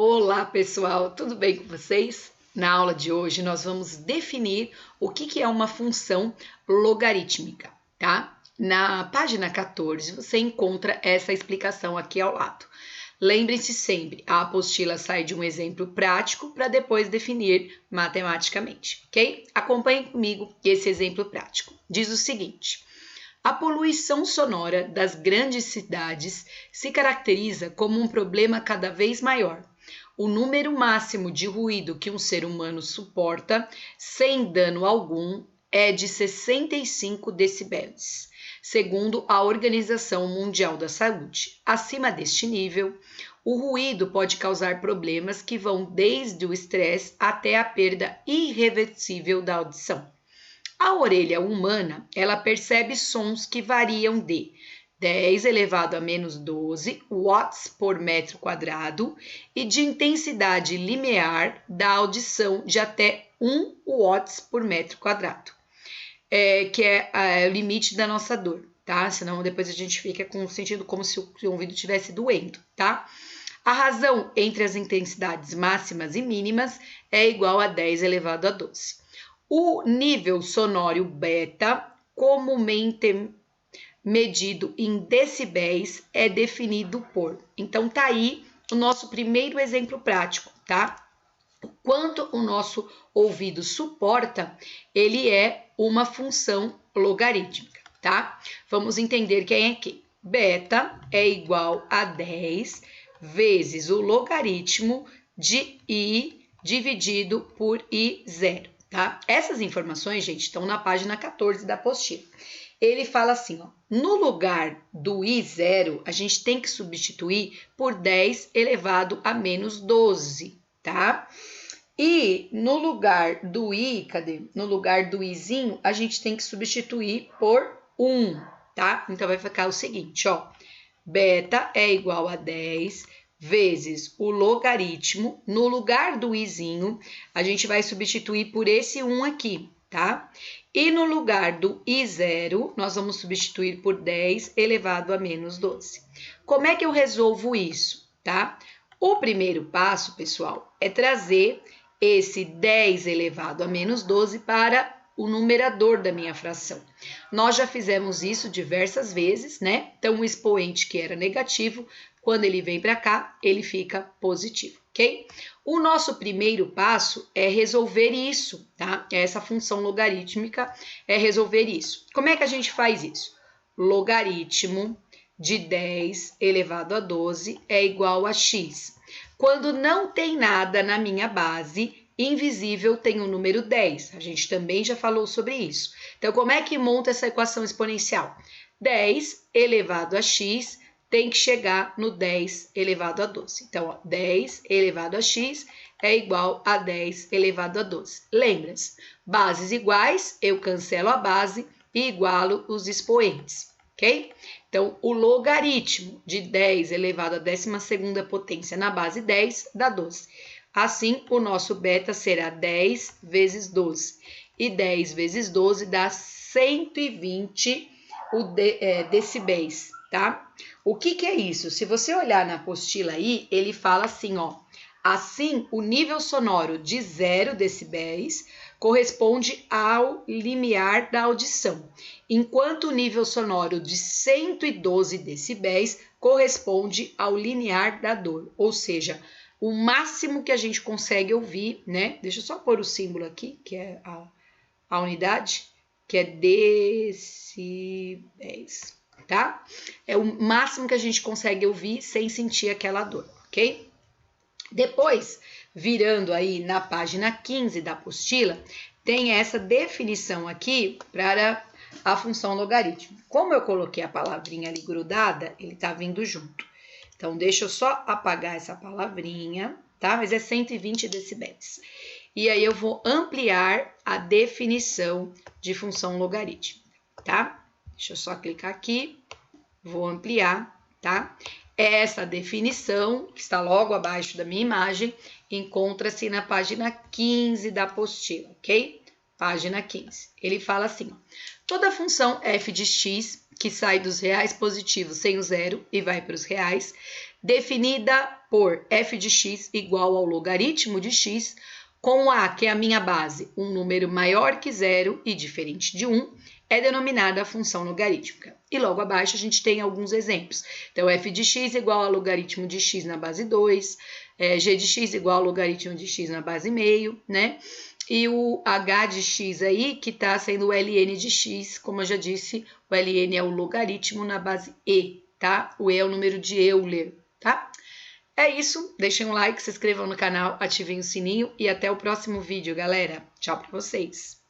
Olá, pessoal, tudo bem com vocês? Na aula de hoje, nós vamos definir o que é uma função logarítmica, tá? Na página 14, você encontra essa explicação aqui ao lado. Lembre-se sempre, a apostila sai de um exemplo prático para depois definir matematicamente, ok? Acompanhe comigo esse exemplo prático. Diz o seguinte: a poluição sonora das grandes cidades se caracteriza como um problema cada vez maior. O número máximo de ruído que um ser humano suporta, sem dano algum, é de 65 decibéis, segundo a Organização Mundial da Saúde. Acima deste nível, o ruído pode causar problemas que vão desde o estresse até a perda irreversível da audição. A orelha humana, ela percebe sons que variam de 10 elevado a menos 12 watts por metro quadrado e de intensidade limiar da audição de até 1 watts por metro quadrado, que é o limite da nossa dor, tá? Senão depois a gente fica com o sentido como se o ouvido estivesse doendo, tá? A razão entre as intensidades máximas e mínimas é igual a 10 elevado a 12. O nível sonoro beta, comumente medido em decibéis, é definido por. Então, tá aí o nosso primeiro exemplo prático, tá? O quanto o nosso ouvido suporta, ele é uma função logarítmica, tá? Vamos entender quem é quem. Beta é igual a 10 vezes o logaritmo de I dividido por I0, tá? Essas informações, gente, estão na página 14 da apostila. Ele fala assim, ó, no lugar do I0, a gente tem que substituir por 10 elevado a menos 12, tá? E no lugar do I, No lugar do Izinho, a gente tem que substituir por 1, tá? Então, vai ficar o seguinte, ó, beta é igual a 10 vezes o logaritmo. No lugar do Izinho, a gente vai substituir por esse 1 aqui, tá? E no lugar do I0, nós vamos substituir por 10 elevado a menos 12. Como é que eu resolvo isso, tá? O primeiro passo, pessoal, é trazer esse 10 elevado a menos 12 para o numerador da minha fração. Nós já fizemos isso diversas vezes, né? Então, o expoente que era negativo, quando ele vem para cá, ele fica positivo, ok? O nosso primeiro passo é resolver isso, tá? Essa função logarítmica é resolver isso. Como é que a gente faz isso? Logaritmo de 10 elevado a 12 é igual a x. Quando não tem nada na minha base, invisível tem o número 10. A gente também já falou sobre isso. Então, como é que monta essa equação exponencial? 10 elevado a x tem que chegar no 10 elevado a 12. Então, ó, 10 elevado a x é igual a 10 elevado a 12. Lembra-se, bases iguais, eu cancelo a base e igualo os expoentes, ok? Então, o logaritmo de 10 elevado à 12ª potência na base 10 dá 12. Assim, o nosso beta será 10 vezes 12. E 10 vezes 12 dá 120 decibéis, tá? O que é isso? Se você olhar na apostila aí, ele fala assim, ó. Assim, o nível sonoro de 0 decibéis corresponde ao limiar da audição, enquanto o nível sonoro de 112 decibéis corresponde ao limiar da dor, ou seja, o máximo que a gente consegue ouvir, né? Deixa eu só pôr o símbolo aqui, que é a unidade, que é decibéis, tá? É o máximo que a gente consegue ouvir sem sentir aquela dor, ok? Depois, virando aí na página 15 da apostila, tem essa definição aqui para a função logarítmica. Como eu coloquei a palavrinha ali grudada, ele tá vindo junto. Então, deixa eu só apagar essa palavrinha, tá? Mas é 120 decibéis. E aí, eu vou ampliar a definição de função logarítmica, tá? Deixa eu só clicar aqui, vou ampliar, tá? Essa definição, que está logo abaixo da minha imagem, encontra-se na página 15 da apostila, ok? Página 15. Ele fala assim, ó, toda função f de x, que sai dos reais positivos sem o zero e vai para os reais, definida por f de x igual ao logaritmo de x, com a, que é a minha base, um número maior que zero e diferente de 1, é denominada a função logarítmica. E logo abaixo a gente tem alguns exemplos. Então, f de x igual ao logaritmo de x na base 2, g de x igual ao logaritmo de x na base meio, né? E o h de x aí, que está sendo o ln de x, como eu já disse, o ln é o logaritmo na base e, tá? O e é o número de Euler, tá? É isso, deixem um like, se inscrevam no canal, ativem o sininho e até o próximo vídeo, galera. Tchau pra vocês!